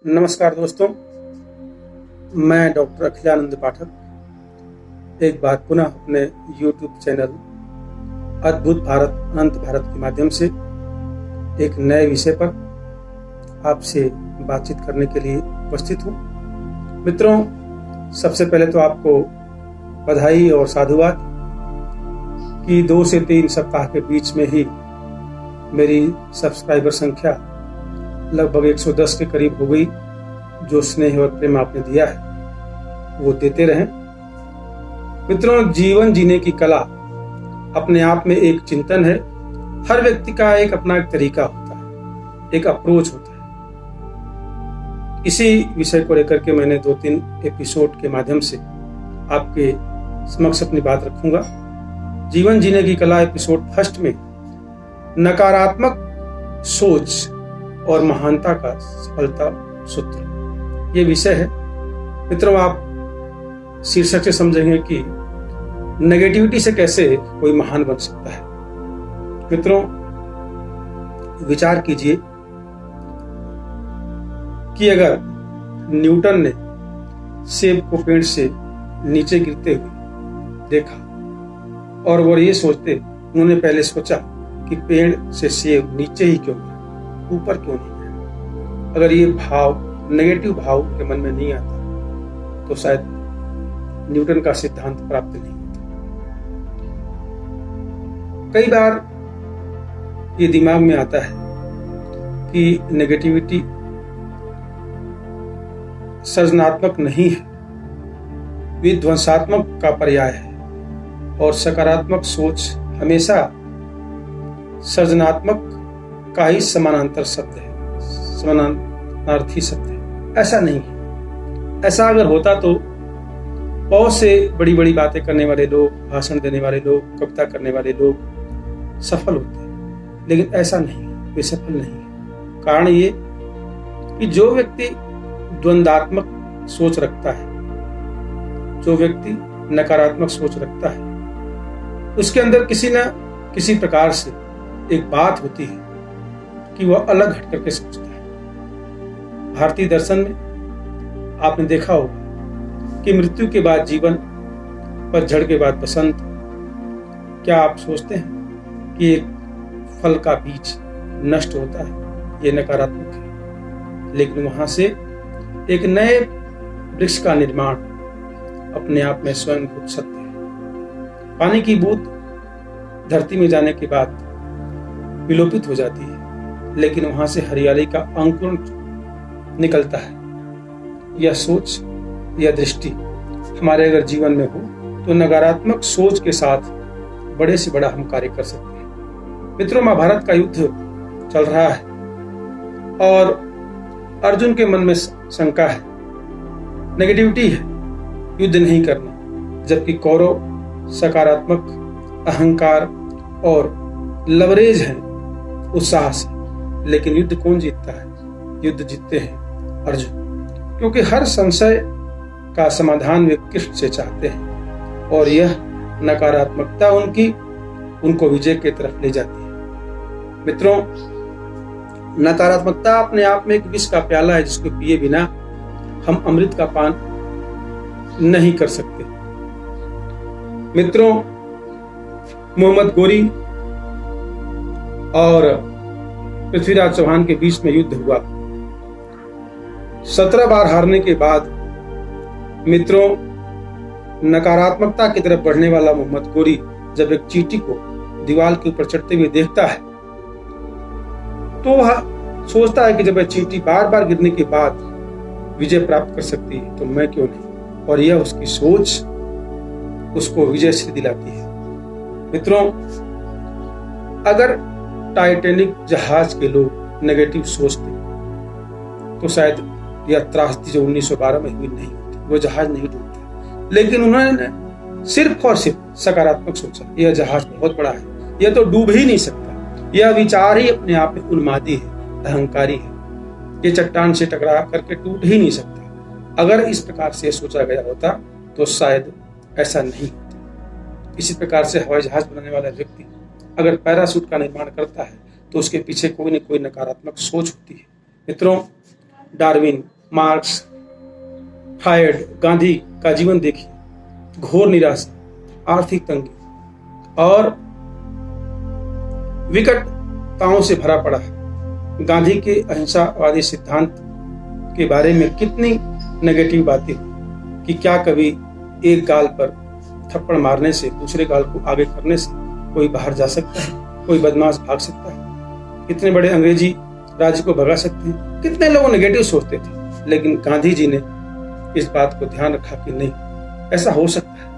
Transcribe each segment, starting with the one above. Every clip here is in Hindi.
नमस्कार दोस्तों, मैं डॉक्टर अखिलानंद पाठक एक बार पुनः अपने YouTube चैनल अद्भुत भारत अनंत भारत के माध्यम से एक नए विषय पर आपसे बातचीत करने के लिए उपस्थित हूँ। मित्रों, सबसे पहले तो आपको बधाई और साधुवाद कि 2 से 3 सप्ताह के बीच में ही मेरी सब्सक्राइबर संख्या लगभग 110 के करीब हो गई। जो स्नेह और प्रेम आपने दिया है वो देते रहें। मित्रों, जीवन जीने की कला अपने आप में एक चिंतन है। हर व्यक्ति का एक अपना एक तरीका होता है, एक अप्रोच होता है। इसी विषय को लेकर के मैंने 2-3 एपिसोड के माध्यम से आपके समक्ष अपनी बात रखूंगा। जीवन जीने की कला एपिसोड फर्स्ट में नकारात्मक सोच और महानता का सफलता सूत्र, ये विषय है। मित्रों, आप शीर्षक से समझेंगे कि नेगेटिविटी से कैसे कोई महान बन सकता है। मित्रों, विचार कीजिए कि अगर न्यूटन ने सेब को पेड़ से नीचे गिरते हुए देखा और वो ये सोचते, उन्होंने पहले सोचा कि पेड़ से सेब नीचे ही क्यों गिरा, ऊपर क्यों नहीं गया। अगर ये भाव, नेगेटिव भाव के मन में नहीं आता तो शायद न्यूटन का सिद्धांत प्राप्त नहीं होता। कई बार ये दिमाग में आता है कि नेगेटिविटी सृजनात्मक नहीं है, विध्वंसात्मक का पर्याय है, और सकारात्मक सोच हमेशा सृजनात्मक का ही समानांतर शब्द है, समानार्थी शब्द है। ऐसा नहीं है। ऐसा अगर होता तो बहुत से बड़ी बड़ी बातें करने वाले लोग, भाषण देने वाले लोग, कविता करने वाले लोग सफल होते हैं, लेकिन ऐसा नहीं है, वे सफल नहीं है। कारण ये कि जो व्यक्ति द्वंद्वात्मक सोच रखता है, जो व्यक्ति नकारात्मक सोच रखता है, उसके अंदर किसी न किसी प्रकार से एक बात होती है कि वह अलग हट करके सोचता है। भारतीय दर्शन में आपने देखा होगा कि मृत्यु के बाद जीवन, पतझड़ के बाद बसंत। क्या आप सोचते हैं कि एक फल का बीज नष्ट होता है? ये नकारात्मक है, लेकिन वहां से एक नए वृक्ष का निर्माण अपने आप में स्वयं सत्य है। पानी की बूंद धरती में जाने के बाद विलोपित हो जाती है, लेकिन वहां से हरियाली का अंकुरण निकलता है। यह सोच, यह दृष्टि हमारे अगर जीवन में हो तो नकारात्मक सोच के साथ बड़े से बड़ा हम कार्य कर सकते हैं। मित्रों, महाभारत का युद्ध चल रहा है और अर्जुन के मन में शंका है, नेगेटिविटी है, युद्ध नहीं करना, जबकि कौरव सकारात्मक, अहंकार और लवरेज है, उत्साह से। लेकिन युद्ध कौन जीतता है? युद्ध जीतते हैं अर्जुन, क्योंकि हर संशय का समाधान वे कृष्ण से चाहते हैं, और यह नकारात्मकता उनको विजय की तरफ ले जाती है। मित्रों, नकारात्मकता अपने आप में एक विष का प्याला है, जिसको पिए बिना हम अमृत का पान नहीं कर सकते। मित्रों, मोहम्मद गोरी और पृथ्वीराज चौहान के बीच में युद्ध हुआ। 17 बार हारने के बाद मित्रों, नकारात्मकता की तरफ बढ़ने वाला मोहम्मद गोरी जब एक चींटी को दीवार के ऊपर चढ़ते हुए देखता है तो वह सोचता है कि जब वह चींटी बार बार गिरने के बाद विजय प्राप्त कर सकती है तो मैं क्यों नहीं, और यह उसकी सोच उसको विजय से दिलाती है। मित्रों, अगर टाइटैनिक जहाज के लोग नेगेटिव सोचते तो शायद यह त्रासदी जो 1912 में हुई नहीं होती, वो जहाज नहीं डूबता। लेकिन उन्होंने सिर्फ और सिर्फ सकारात्मक सोचा, यह जहाज बहुत बड़ा है, यह तो डूब ही नहीं सकता। यह विचार ही अपने आप में उन्मादी है, अहंकारी है, ये चट्टान से टकरा करके टूट ही नहीं सकता। अगर इस प्रकार से सोचा गया होता तो शायद ऐसा नहीं होता। इसी प्रकार से हवाई जहाज बनाने वाला व्यक्ति अगर पैराशूट का निर्माण करता है तो उसके पीछे कोई न कोई नकारात्मक सोच होती है। मित्रों, डार्विन, मार्क्स, फ्रायड, गांधी का जीवन देखिए, घोर निराशा, आर्थिक तंगी और विकटताओं से भरा पड़ा है। गांधी के अहिंसावादी सिद्धांत के बारे में कितनी नेगेटिव बातें हुई कि क्या कभी एक गाल पर थप्पड़ मारने से, दूसरे गाल को आगे करने से कोई बाहर जा सकता है, कोई बदमाश भाग सकता है, कितने बड़े अंग्रेजी राज्य को भगा सकते हैं। कितने लोग नेगेटिव सोचते थे, लेकिन गांधी जी ने इस बात को ध्यान रखा कि नहीं, ऐसा हो सकता है।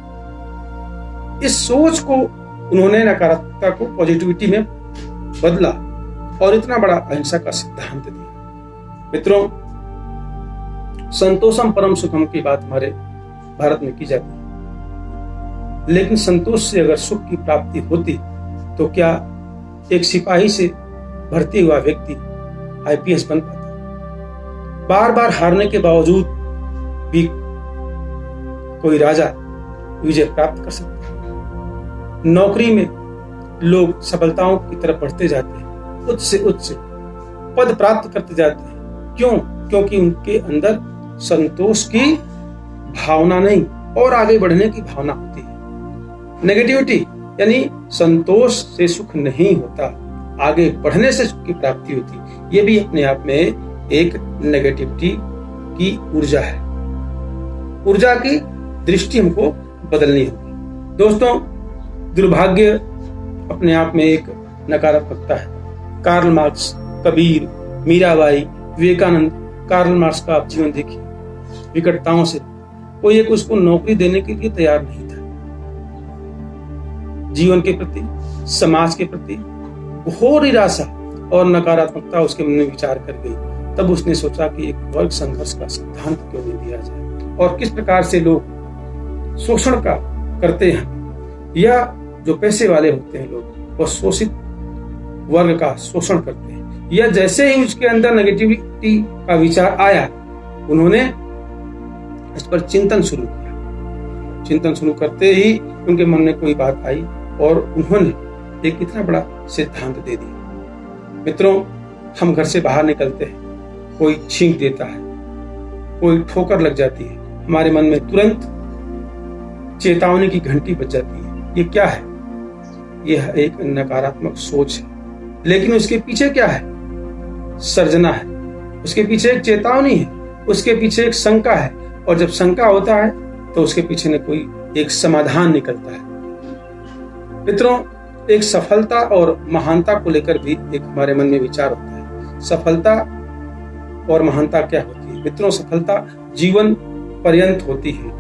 इस सोच को उन्होंने नकारात्मकता को पॉजिटिविटी में बदला और इतना बड़ा अहिंसा का सिद्धांत दिया। मित्रों, संतोषम परम सुखम की बात हमारे भारत में की जाती है, लेकिन संतोष से अगर सुख की प्राप्ति होती तो क्या एक सिपाही से भर्ती हुआ व्यक्ति आईपीएस बन पाता? बार बार हारने के बावजूद भी कोई राजा विजय प्राप्त कर सकता है। नौकरी में लोग सफलताओं की तरफ बढ़ते जाते हैं, उच्च से उच्च पद प्राप्त करते जाते हैं। क्यों? क्योंकि उनके अंदर संतोष की भावना नहीं और आगे बढ़ने की भावना होती है। नेगेटिविटी यानी संतोष से सुख नहीं होता, आगे बढ़ने से सुख की प्राप्ति होती। ये भी अपने आप में एक नेगेटिविटी की ऊर्जा है। ऊर्जा की दृष्टि हमको बदलनी होगी। दोस्तों, दुर्भाग्य अपने आप में एक नकारात्मकता है। Karl Marx, Kabir, Mirabai, Vivekananda, Karl Marx का आप जीवन देखिए, विकटताओं से कोई एक उसको नौकरी देने के लिए तैयार नहीं था। जीवन के प्रति, समाज के प्रति घोर निराशा और नकारात्मकता उसके मन में विचार कर गई। तब उसने सोचा कि एक वर्ग संघर्ष का सिद्धांत क्यों नहीं दिया जाए और किस प्रकार से लोग शोषण का करते हैं, या जो पैसे वाले होते हैं लोग, वो शोषित वर्ग का शोषण करते हैं। या जैसे ही उसके अंदर नेगेटिविटी का विचार आया, उन्होंने इस पर चिंतन शुरू किया। चिंतन शुरू करते ही उनके मन में कोई बात आई और उन्होंने एक इतना बड़ा सिद्धांत दे दिया। मित्रों, हम घर से बाहर निकलते हैं, कोई छींक देता है, कोई ठोकर लग जाती है, हमारे मन में तुरंत चेतावनी की घंटी बज जाती है। ये क्या है? यह एक नकारात्मक सोच है, लेकिन उसके पीछे क्या है? सर्जना है, उसके पीछे एक चेतावनी है, उसके पीछे एक शंका है, और जब शंका होता है तो उसके पीछे न कोई एक समाधान निकलता है। मित्रों, एक सफलता और महानता को लेकर भी एक हमारे मन में विचार होता है। सफलता और महानता क्या होती है? मित्रों, सफलता जीवन पर्यंत होती है,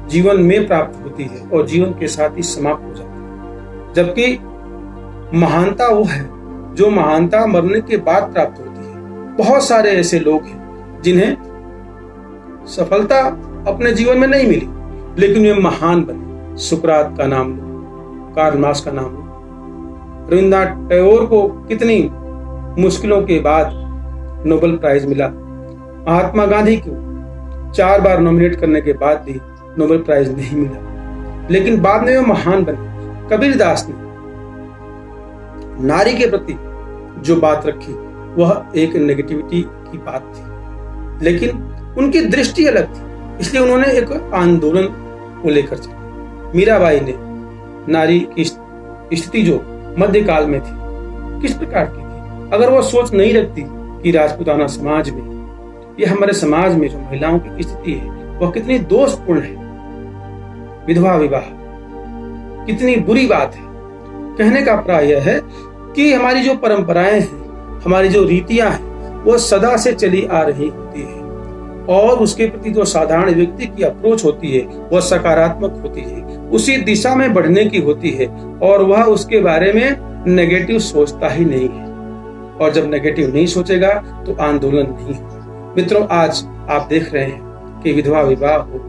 जीवन में प्राप्त होती है और जीवन के साथ ही समाप्त हो जाती है। जबकि महानता वो है जो महानता मरने के बाद प्राप्त होती है। बहुत सारे ऐसे लोग हैं जिन्हें सफलता अपने जीवन में नहीं मिली, लेकिन वे महान बने। सुकरात का नाम लो, कार्ल मार्क्स का नाम लो, रविंद्रनाथ टैगोर को कितनी मुश्किलों के बाद नोबेल प्राइज मिला। महात्मा गांधी को 4 बार नॉमिनेट करने के बाद भी नोबेल प्राइज नहीं मिला, लेकिन बाद में वे महान बने। कबीरदास ने नारी के प्रति जो बात रखी वह एक नेगेटिविटी की बात थी, लेकिन उनकी दृष्टि अलग थी, इसलिए उन्होंने एक आंदोलन को लेकर चले। मीराबाई ने नारी की स्थिति जो मध्यकाल में थी किस प्रकार की थी, अगर वह सोच नहीं रखती कि राजपूताना समाज में या हमारे समाज में जो महिलाओं की स्थिति है वह कितनी दोषपूर्ण है, विधवा विवाह कितनी बुरी बात है। कहने का प्राय यह है कि हमारी जो परंपराएं हैं, हमारी जो रीतियां हैं, वो सदा से चली आ रही होती है और उसके प्रति जो साधारण व्यक्ति की अप्रोच होती है वह सकारात्मक होती है, उसी दिशा में बढ़ने की होती है और वह उसके बारे में नेगेटिव सोचता ही नहीं है। और जब नेगेटिव नहीं सोचेगा तो आंदोलन नहीं होगा। मित्रों, आज आप देख रहे हैं कि विधवा विवाह हो,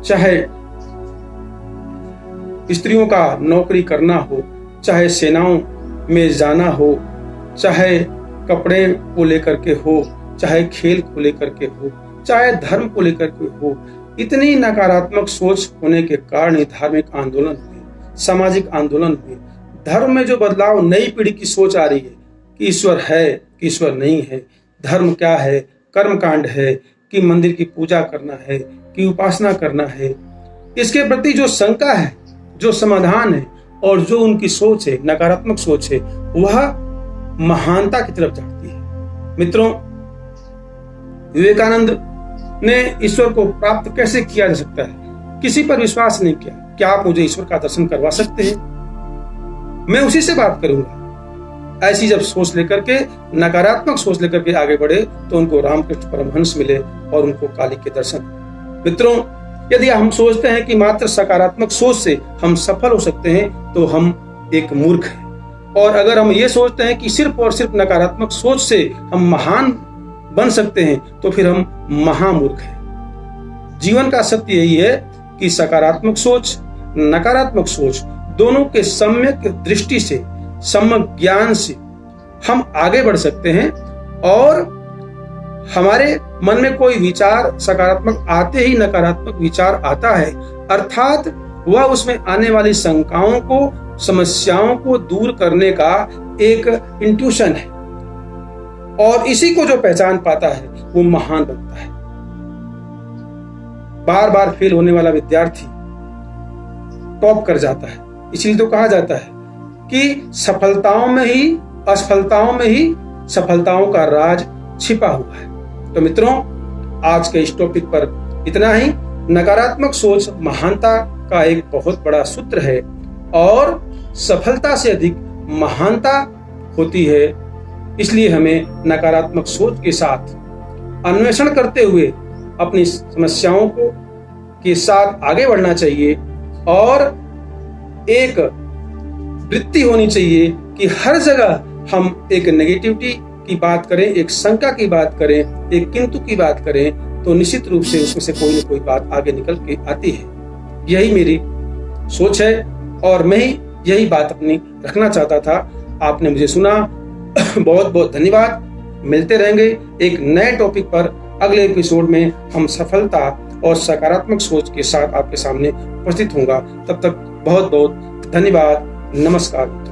चाहे स्त्रियों का नौकरी करना हो, चाहे सेनाओं में जाना हो, चाहे कपड़े को लेकर के हो, चाहे खेल को लेकर के हो, चाहे धर्म को लेकर के हो, इतनी नकारात्मक सोच होने के कारण धार्मिक आंदोलन हुए, सामाजिक आंदोलन हुए। धर्म में जो बदलाव, नई पीढ़ी की सोच आ रही है कि ईश्वर है कि ईश्वर नहीं है, धर्म क्या है, कर्म कांड है, कि मंदिर की पूजा करना है, कि उपासना करना है, इसके प्रति जो शंका है, जो समाधान है और जो उनकी सोच है, नकारात्मक सोच है, वह महानता की तरफ जाती है। मित्रों, विवेकानंद ने ईश्वर को प्राप्त कैसे किया जा सकता है? किसी पर विश्वास नहीं किया। क्या आप मुझे ईश्वर का दर्शन करवा सकते हैं? मैं उसी से बात करूंगा। ऐसी जब सोच लेकर के, नकारात्मक सोच लेकर के आगे बढ़े तो उनको रामकृष्ण परमहंस मिले और उनको काली के दर्शन। मित्रों, यदि हम सोचते हैं कि मात्र सकारात्मक सोच से हम सफल हो सकते हैं तो हम एक मूर्ख हैं। और अगर हम ये सोचते हैं कि सिर्फ और सिर्फ नकारात्मक सोच से हम महान बन सकते हैं तो फिर हम महामूर्ख हैं। जीवन का सत्य यही है कि सकारात्मक सोच, नकारात्मक सोच दोनों के सम्यक दृष्टि से, सम्यक ज्ञान से हम आगे बढ़ सकते हैं। और हमारे मन में कोई विचार सकारात्मक आते ही नकारात्मक विचार आता है, अर्थात वह उसमें आने वाली शंकाओं को, समस्याओं को दूर करने का एक इंट्यूशन है। और इसी को जो पहचान पाता है वो महान बनता है। बार बार फेल होने वाला विद्यार्थी टॉप कर जाता है। इसीलिए तो कहा जाता है कि सफलताओं में ही, असफलताओं में ही सफलताओं का राज छिपा हुआ है। तो मित्रों, आज के इस टॉपिक पर इतना ही। नकारात्मक सोच महानता का एक बहुत बड़ा सूत्र है और सफलता से अधिक महानता होती है। इसलिए हमें नकारात्मक सोच के साथ अन्वेषण करते हुए अपनी समस्याओं को के साथ आगे बढ़ना चाहिए और एक वृत्ति होनी चाहिए कि हर जगह हम एक नेगेटिविटी की बात करें, एक शंका की बात करें, एक किंतु की बात करें तो निश्चित रूप से उसमें से कोई न कोई बात आगे निकल के आती है। यही मेरी सोच है और मैं ही यही बात अपनी रखना चाहता था। आपने मुझे सुना, बहुत बहुत धन्यवाद। मिलते रहेंगे एक नए टॉपिक पर। अगले एपिसोड में हम सफलता और सकारात्मक सोच के साथ आपके सामने उपस्थित होऊंगा। तब तक बहुत बहुत धन्यवाद। नमस्कार।